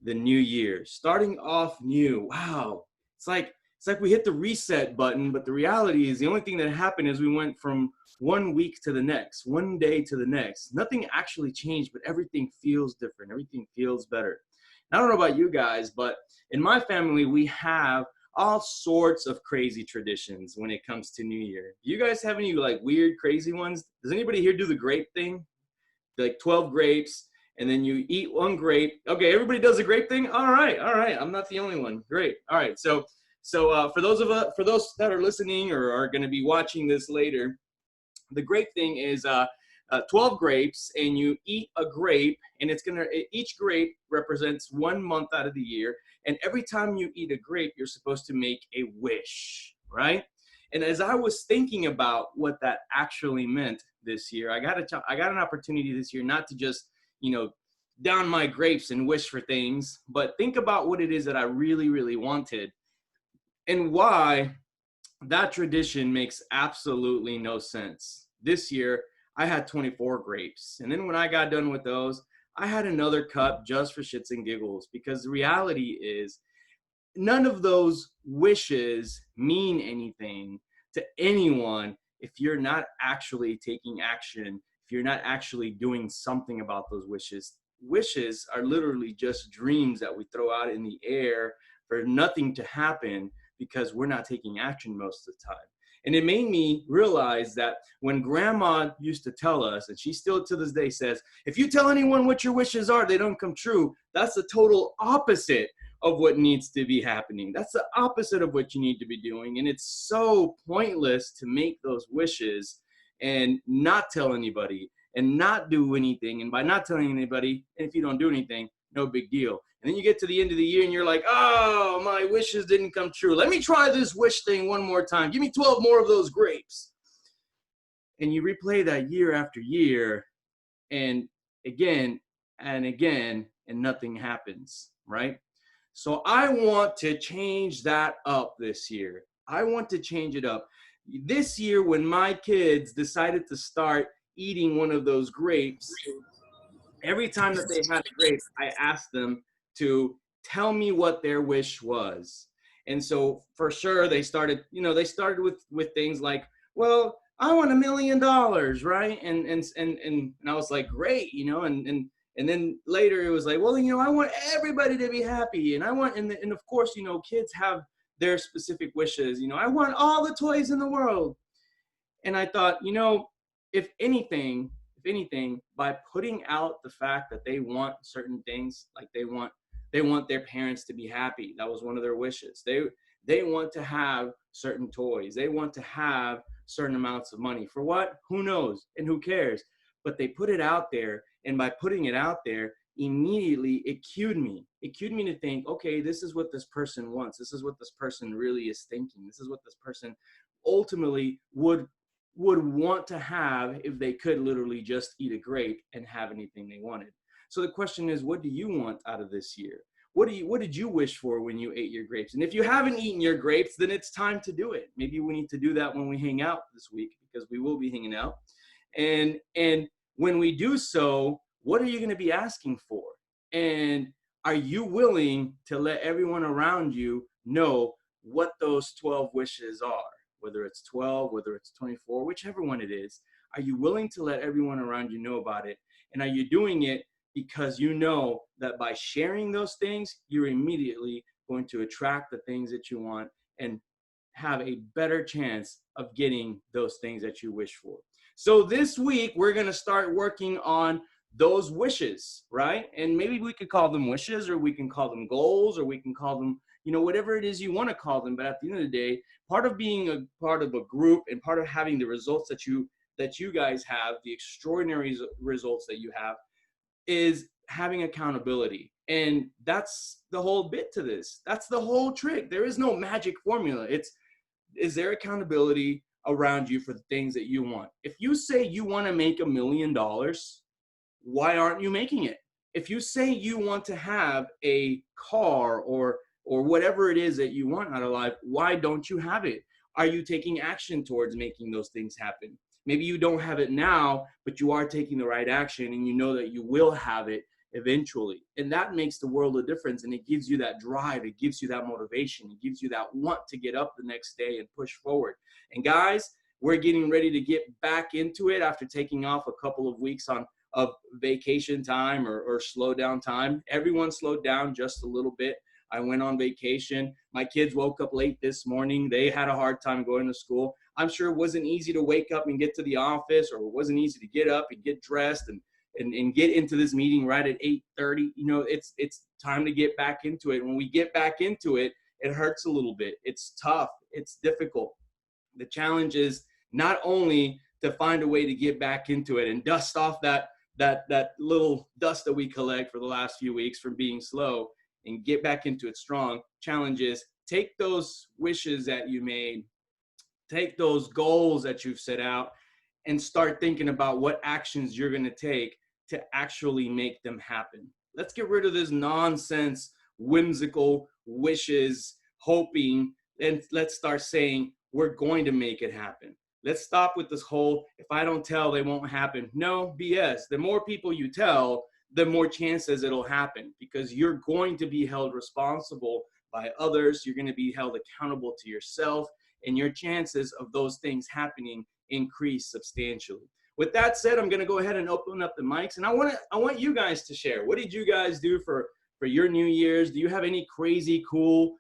the new year, starting off new. Wow. It's like we hit the reset button, but the reality is the only thing that happened is we went from one week to the next, one day to the next. Nothing actually changed, but everything feels different. Everything feels better. I don't know about you guys, but in my family, we have all sorts of crazy traditions when it comes to New Year. Do you guys have any like weird, crazy ones? Does anybody here do the grape thing? Like 12 grapes, and then you eat one grape. Okay, everybody does the grape thing. All right, all right. I'm not the only one. Great. All right. So for those that are listening or are going to be watching this later, the grape thing is 12 grapes, and you eat a grape, and each grape represents 1 month out of the year, and every time you eat a grape, you're supposed to make a wish, right? And as I was thinking about what that actually meant this year, I got an opportunity this year not to just down my grapes and wish for things, but think about what it is that I really, really wanted, and why that tradition makes absolutely no sense. This year, I had 24 grapes. And then when I got done with those, I had another cup just for shits and giggles, because the reality is none of those wishes mean anything to anyone if you're not actually taking action, if you're not actually doing something about those wishes. Wishes are literally just dreams that we throw out in the air for nothing to happen, because we're not taking action most of the time. And it made me realize that when grandma used to tell us, and she still to this day says, if you tell anyone what your wishes are, they don't come true. That's the total opposite of what needs to be happening. That's the opposite of what you need to be doing. And it's so pointless to make those wishes and not tell anybody and not do anything. And by not telling anybody, and if you don't do anything, no big deal. And then you get to the end of the year and you're like, oh, my wishes didn't come true. Let me try this wish thing one more time. Give me 12 more of those grapes. And you replay that year after year, and again and again, and nothing happens, right? So I want to change that up this year. I want to change it up. This year, when my kids decided to start eating one of those grapes, every time that they had a grape, I asked them to tell me what their wish was. And so for sure they started with things like, well, I want $1 million, right? And I was like, great, and then later it was like, well, I want everybody to be happy, and I want, and of course, kids have their specific wishes. I want all the toys in the world. And I thought, if anything, by putting out the fact that they want certain things, like they want their parents to be happy. That was one of their wishes. They want to have certain toys. They want to have certain amounts of money. For what? Who knows? And who cares? But they put it out there, and by putting it out there, immediately it cued me. It cued me to think, okay, this is what this person wants. This is what this person really is thinking. This is what this person ultimately would want to have if they could literally just eat a grape and have anything they wanted. So the question is, what do you want out of this year? What did you wish for when you ate your grapes? And if you haven't eaten your grapes, then it's time to do it. Maybe we need to do that when we hang out this week, because we will be hanging out. And when we do so, what are you going to be asking for? And are you willing to let everyone around you know what those 12 wishes are? Whether it's 12, whether it's 24, whichever one it is, are you willing to let everyone around you know about it? And are you doing it because you know that by sharing those things, you're immediately going to attract the things that you want and have a better chance of getting those things that you wish for? So this week, we're going to start working on those wishes, right? And maybe we could call them wishes, or we can call them goals, or we can call them, whatever it is you want to call them. But at the end of the day, part of being a part of a group and part of having the results that you guys have, the extraordinary results that you have, is having accountability. And that's the whole bit to this. That's the whole trick. There is no magic formula. Is there accountability around you for the things that you want? If you say you want to make $1 million, why aren't you making it? If you say you want to have a car or whatever it is that you want out of life, why don't you have it? Are you taking action towards making those things happen? Maybe you don't have it now, but you are taking the right action, and you know that you will have it eventually. And that makes the world of difference. And it gives you that drive. It gives you that motivation. It gives you that want to get up the next day and push forward. And guys, we're getting ready to get back into it after taking off a couple of weeks of vacation time or slow down time. Everyone slowed down just a little bit. I went on vacation. My kids woke up late this morning. They had a hard time going to school. I'm sure it wasn't easy to wake up and get to the office, or it wasn't easy to get up and get dressed and get into this meeting right at 8:30. You know, it's time to get back into it. When we get back into it, it hurts a little bit. It's tough. It's difficult. The challenge is not only to find a way to get back into it and dust off that little dust that we collect for the last few weeks from being slow and get back into it strong. Challenge is take those wishes that you made, take those goals that you've set out, and start thinking about what actions you're going to take to actually make them happen. Let's get rid of this nonsense, whimsical wishes, hoping, and let's start saying, we're going to make it happen. Let's stop with this whole, if I don't tell, they won't happen. No, BS. The more people you tell, the more chances it'll happen, because you're going to be held responsible by others. You're going to be held accountable to yourself, and your chances of those things happening increase substantially. With that said, I'm going to go ahead and open up the mics, and I want you guys to share. What did you guys do for your New Year's? Do you have any crazy cool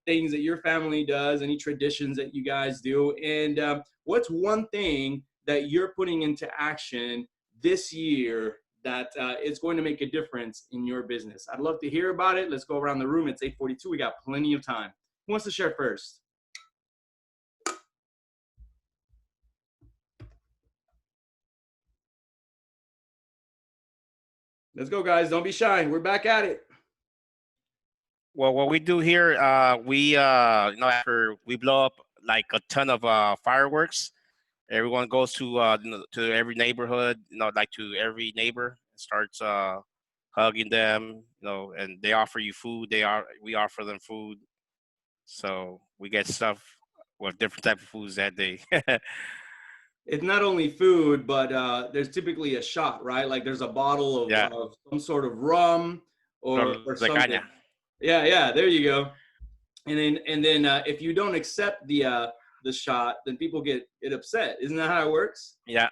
things that your family does? Any traditions that you guys do? And what's one thing that you're putting into action this year that is going to make a difference in your business? I'd love to hear about it. Let's go around the room. It's 8:42. We got plenty of time. Who wants to share first? Let's go, guys. Don't be shy. We're back at it. Well, what we do here, after we blow up like a ton of fireworks, everyone goes to every neighborhood, like to every neighbor, and starts hugging them, and they offer you food. We offer them food, so we get stuff, different type of foods that day. It's not only food, but there's typically a shot, right? Like there's a bottle Yeah. of some sort of rum or something. Caña. Yeah, there you go. And then if you don't accept the shot, then people get upset. Isn't that how it works? Yeah.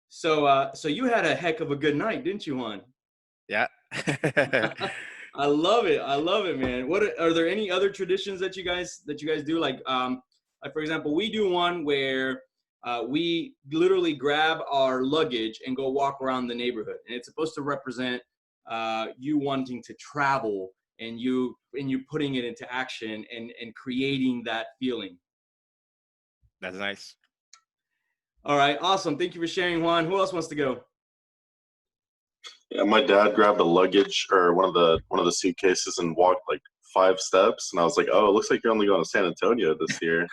So you had a heck of a good night, didn't you, Juan? Yeah. I love it, man. Are there any other traditions that you guys do? Like for example, we do one where we literally grab our luggage and go walk around the neighborhood, and it's supposed to represent you wanting to travel and you putting it into action and creating that feeling. That's nice. All right, awesome. Thank you for sharing, Juan. Who else wants to go? Yeah, my dad grabbed a luggage or one of the suitcases and walked like 5 steps, and I was like, "Oh, it looks like you're only going to San Antonio this year."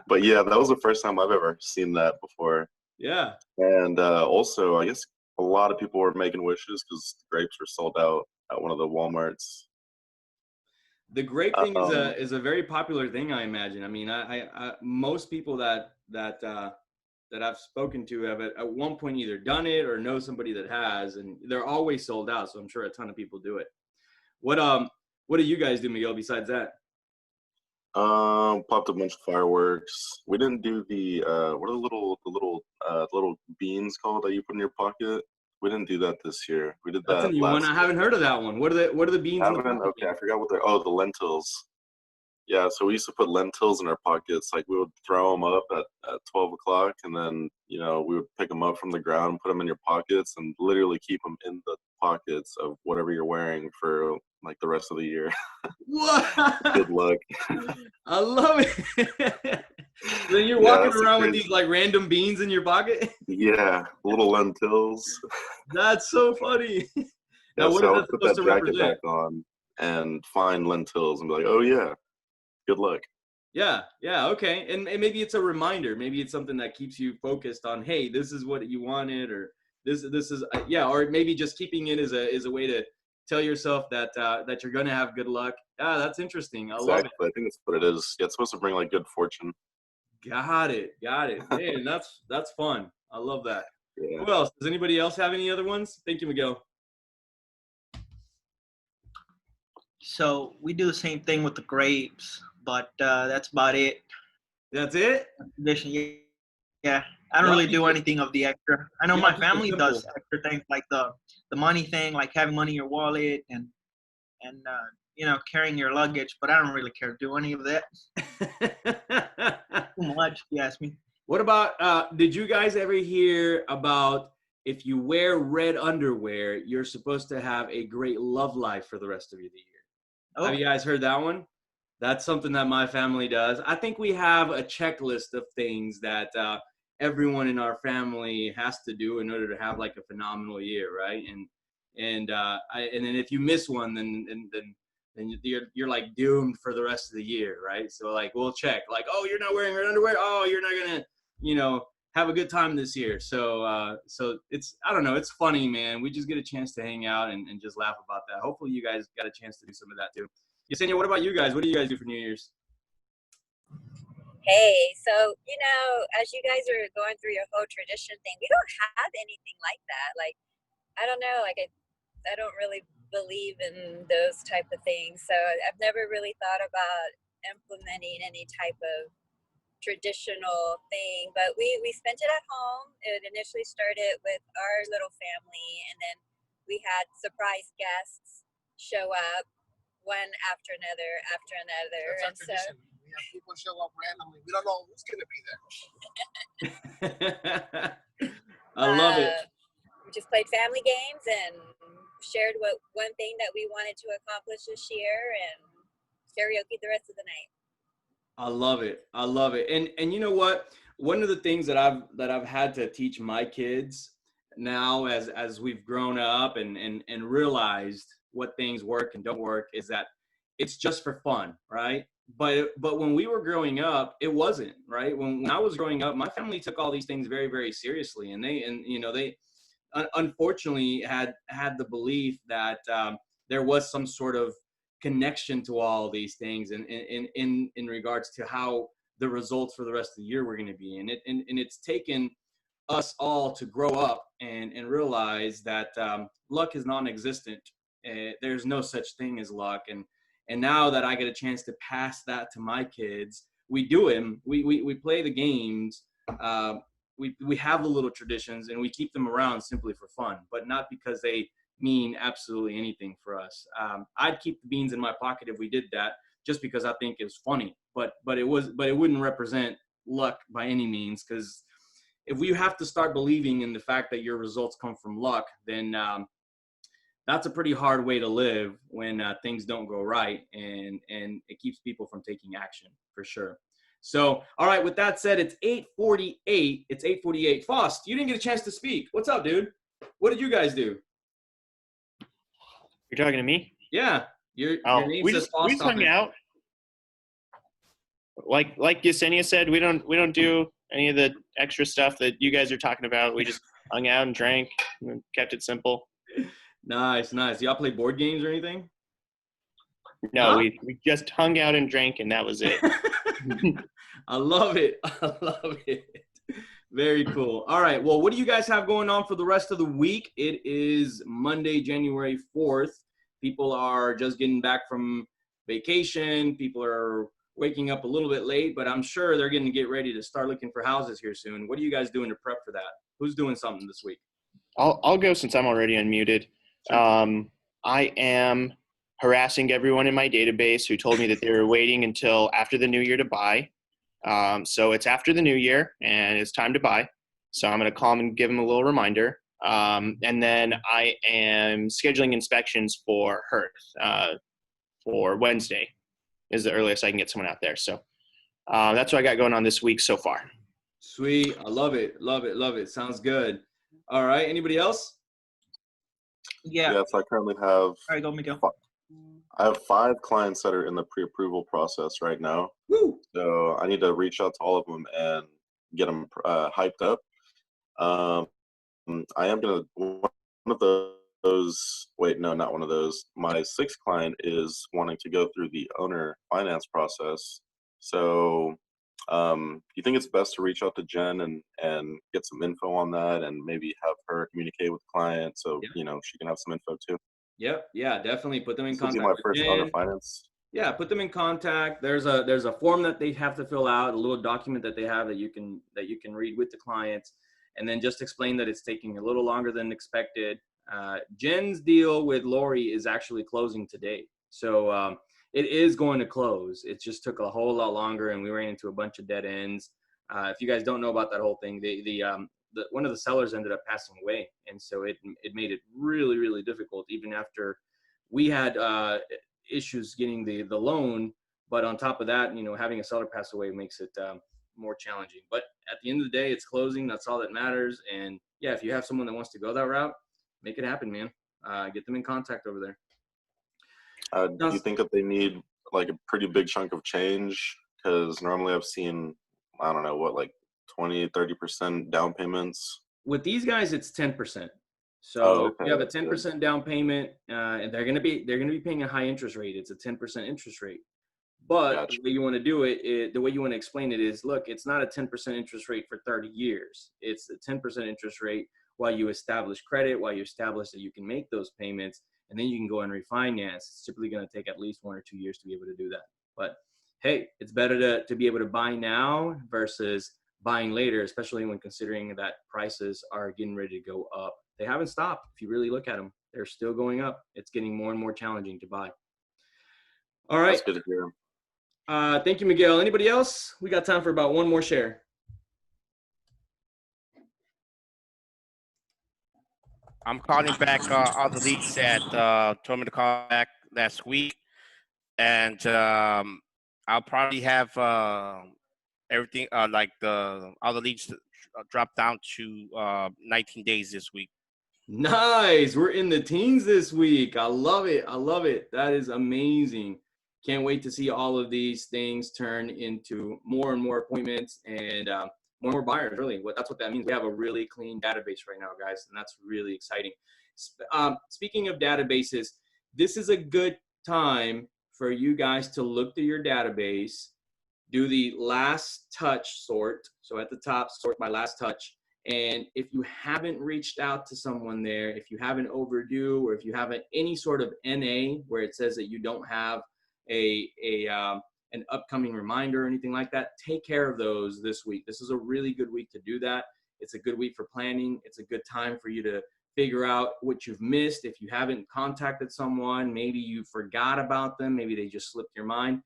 But yeah, that was the first time I've ever seen that before. Yeah. And also, I guess a lot of people were making wishes because grapes were sold out at one of the Walmarts. The grape thing is a very popular thing, I imagine. I mean, I most people that I've spoken to have at one point either done it or know somebody that has, and they're always sold out. So I'm sure a ton of people do it. What do you guys do, Miguel, besides that? Popped a bunch of fireworks. We didn't do the what are the little beans called that you put in your pocket? We didn't do that this year. We did That's that a new one. I haven't heard of that one. What are the beans in the pocket? Okay, I forgot what they're. Oh, the lentils. Yeah, so we used to put lentils in our pockets. Like we would throw them up at 12 o'clock, and then we would pick them up from the ground, put them in your pockets, and literally keep them in the pockets of whatever you're wearing for like the rest of the year. What? Good luck. I love it. Then you're walking around with these like random beans in your pocket? Yeah, little lentils. That's so funny. Now, what so is that supposed to represent? Back on and find lentils and be like, oh yeah, good luck. Yeah, okay. And maybe it's a reminder. Maybe it's something that keeps you focused on, hey, this is what you wanted, or this is or maybe just keeping it as a way to tell yourself that you're gonna have good luck. That's interesting. I love it. I think that's what it is. Yeah, it's supposed to bring like good fortune. Got it. Man, that's fun. I love that. Yeah. Who else? Does anybody else have any other ones? Thank you, Miguel. So we do the same thing with the grapes, but that's about it. That's it? Tradition, yeah. I don't Y'all really keep do it- anything of the extra. I know y'all my keep it family does simple. extra things like the money thing, like having money in your wallet and you know, carrying your luggage, but I don't really care to do any of that too much, if you ask me. What about, did you guys ever hear about if you wear red underwear, you're supposed to have a great love life for the rest of the year? Oh, Have you guys heard that one? That's something that my family does. I think we have a checklist of things that everyone in our family has to do in order to have like a phenomenal year, right? And then if you miss one, then you're like doomed for the rest of the year, right? So like we'll check, like, oh, you're not wearing red underwear. Oh, you're not gonna, have a good time this year. So it's, I don't know, it's funny, man. We just get a chance to hang out and just laugh about that. Hopefully you guys got a chance to do some of that too. Yesenia, what about you guys? What do you guys do for New Year's? Hey, so as you guys are going through your whole tradition thing, we don't have anything like that. Like, I don't know, like I don't really believe in those type of things. So I've never really thought about implementing any type of traditional thing, but we spent it at home. It initially started with our little family, and then we had surprise guests show up one after another after another. That's our And so tradition. We have people show up randomly. We don't know who's going to be there. I love it. we just played family games and shared one thing that we wanted to accomplish this year, and karaoke the rest of the night. I love it. I love it. And you know what? One of the things that I've had to teach my kids now as we've grown up and realized what things work and don't work is that it's just for fun, right? But when we were growing up, it wasn't, right? When I was growing up, my family took all these things very, very seriously, and they unfortunately had the belief that there was some sort of connection to all these things and in regards to how the results for the rest of the year were going to be. And it's taken us all to grow up and realize that luck is non-existent. There's no such thing as luck. And now that I get a chance to pass that to my kids, we do it. We play the games. We have the little traditions and we keep them around simply for fun, but not because they mean absolutely anything for us. I'd keep the beans in my pocket if we did that, just because I think it's funny. But it wouldn't represent luck by any means, because if you have to start believing in the fact that your results come from luck, then that's a pretty hard way to live when things don't go right, and it keeps people from taking action for sure. So, all right, with that said, it's 8:48. It's 8:48. Faust, you didn't get a chance to speak. What's up, dude? What did you guys do? You're talking to me? Yeah, your name we says just Faust on hung there. out. Like Yesenia said, we don't do any of the extra stuff that you guys are talking about. We just hung out and drank and kept it simple. Nice. Y'all play board games or anything? No, Huh? we just hung out and drank, and that was it. I love it. I love it. Very cool. All right. Well, what do you guys have going on for the rest of the week? It is Monday, January 4th. People are just getting back from vacation. People are waking up a little bit late, but I'm sure they're going to get ready to start looking for houses here soon. What are you guys doing to prep for that? Who's doing something this week? I'll go since I'm already unmuted. I am harassing everyone in my database who told me that they were waiting until after the new year to buy. So it's after the new year and it's time to buy. So I'm going to call them and give them a little reminder. And then I am scheduling inspections for Hearth for Wednesday is the earliest I can get someone out there. So that's what I got going on this week so far. Sweet. I love it. Love it. Love it. Sounds good. All right. Anybody else? yeah. Yes, I currently have. All right, go, Miguel. I have 5 clients that are in the pre-approval process right now. Woo. So I need to reach out to all of them and get them hyped up. I am gonna one of those. Wait, no, not one of those. My 6th client is wanting to go through the owner finance process. So You think it's best to reach out to Jen and get some info on that, and maybe have her communicate with the client so Yeah. you know she can have some info too? Yep. Yeah, definitely put them in This will be contact my with first owner Jen. finance. Yeah, put them in contact. There's a form that they have to fill out, a little document that they have that you can read with the clients, and then just explain that it's taking a little longer than expected. Jen's deal with Lori is actually closing today, so it is going to close. It just took a whole lot longer, and we ran into a bunch of dead ends. If you guys don't know about that whole thing, one of the sellers ended up passing away, and so it made it really difficult even after we had issues getting the loan. But on top of that, having a seller pass away makes it more challenging. But at the end of the day, it's closing. That's all that matters. And yeah, if you have someone that wants to go that route, make it happen, man. Get them in contact over there. Do you think that they need like a pretty big chunk of change? Because normally I've seen, I don't know, what, like 20-30% down payments. With these guys, it's 10%. So Oh, if okay, you have a that's good. 10% down payment, and they're gonna be paying a high interest rate. It's a 10% interest rate. But Gotcha. the way you want to do it, the way you want to explain it is, look, it's not a 10% interest rate for 30 years. It's a 10% interest rate while you establish credit, while you establish that you can make those payments, and then you can go and refinance. It's typically going to take at least 1 or 2 years to be able to do that. But hey, it's better to be able to buy now versus buying later, especially when considering that prices are getting ready to go up. They haven't stopped. If you really look at them, they're still going up. It's getting more and more challenging to buy. All right. That's good to hear. Thank you, Miguel. Anybody else? We got time for about one more share. I'm calling back all the leads that told me to call back last week, and I'll probably have everything like all the leads drop down to 19 days this week. Nice. We're in the teens this week. I love it. I love it. That is amazing. Can't wait to see all of these things turn into more and more appointments and more and more buyers, really. That's what that means. We have a really clean database right now, guys, and that's really exciting. Speaking of databases, this is a good time for you guys to look through your database, do the last touch sort. So at the top, sort by last touch. And if you haven't reached out to someone there, if you have an overdue, or if you have any sort of NA where it says that you don't have an upcoming reminder or anything like that, take care of those this week. This is a really good week to do that. It's a good week for planning. It's a good time for you to figure out what you've missed. If you haven't contacted someone, maybe you forgot about them, maybe they just slipped your mind,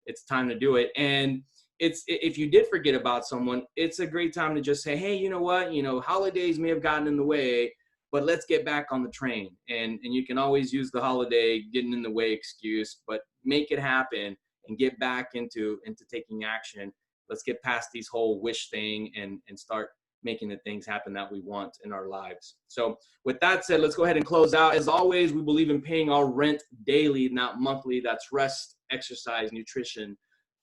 it's time to do it. And if you did forget about someone, it's a great time to just say, hey, you know what, holidays may have gotten in the way, but let's get back on the train. And you can always use the holiday getting in the way excuse, but make it happen and get back into taking action. Let's get past these whole wish thing and start making the things happen that we want in our lives. So with that said, let's go ahead and close out. As always, we believe in paying our rent daily, not monthly. That's rest, exercise, nutrition,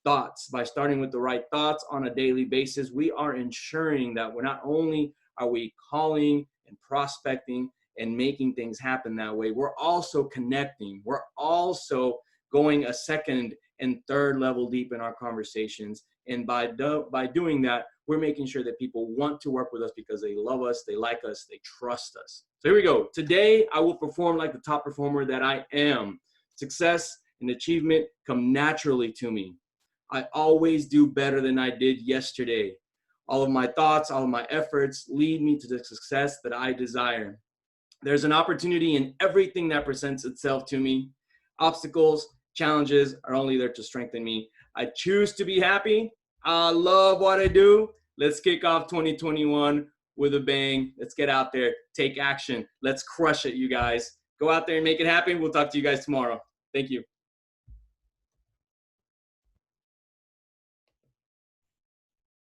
thoughts. By starting with the right thoughts on a daily basis, we are ensuring that we're not only are we calling and prospecting and making things happen that way, we're also connecting. We're also going a second and third level deep in our conversations. And by doing that, we're making sure that people want to work with us because they love us, they like us, they trust us. So here we go. Today, I will perform like the top performer that I am. Success and achievement come naturally to me. I always do better than I did yesterday. All of my thoughts, all of my efforts lead me to the success that I desire. There's an opportunity in everything that presents itself to me. Obstacles, challenges are only there to strengthen me. I choose to be happy. I love what I do. Let's kick off 2021 with a bang. Let's get out there, take action. Let's crush it, you guys. Go out there and make it happen. We'll talk to you guys tomorrow. Thank you.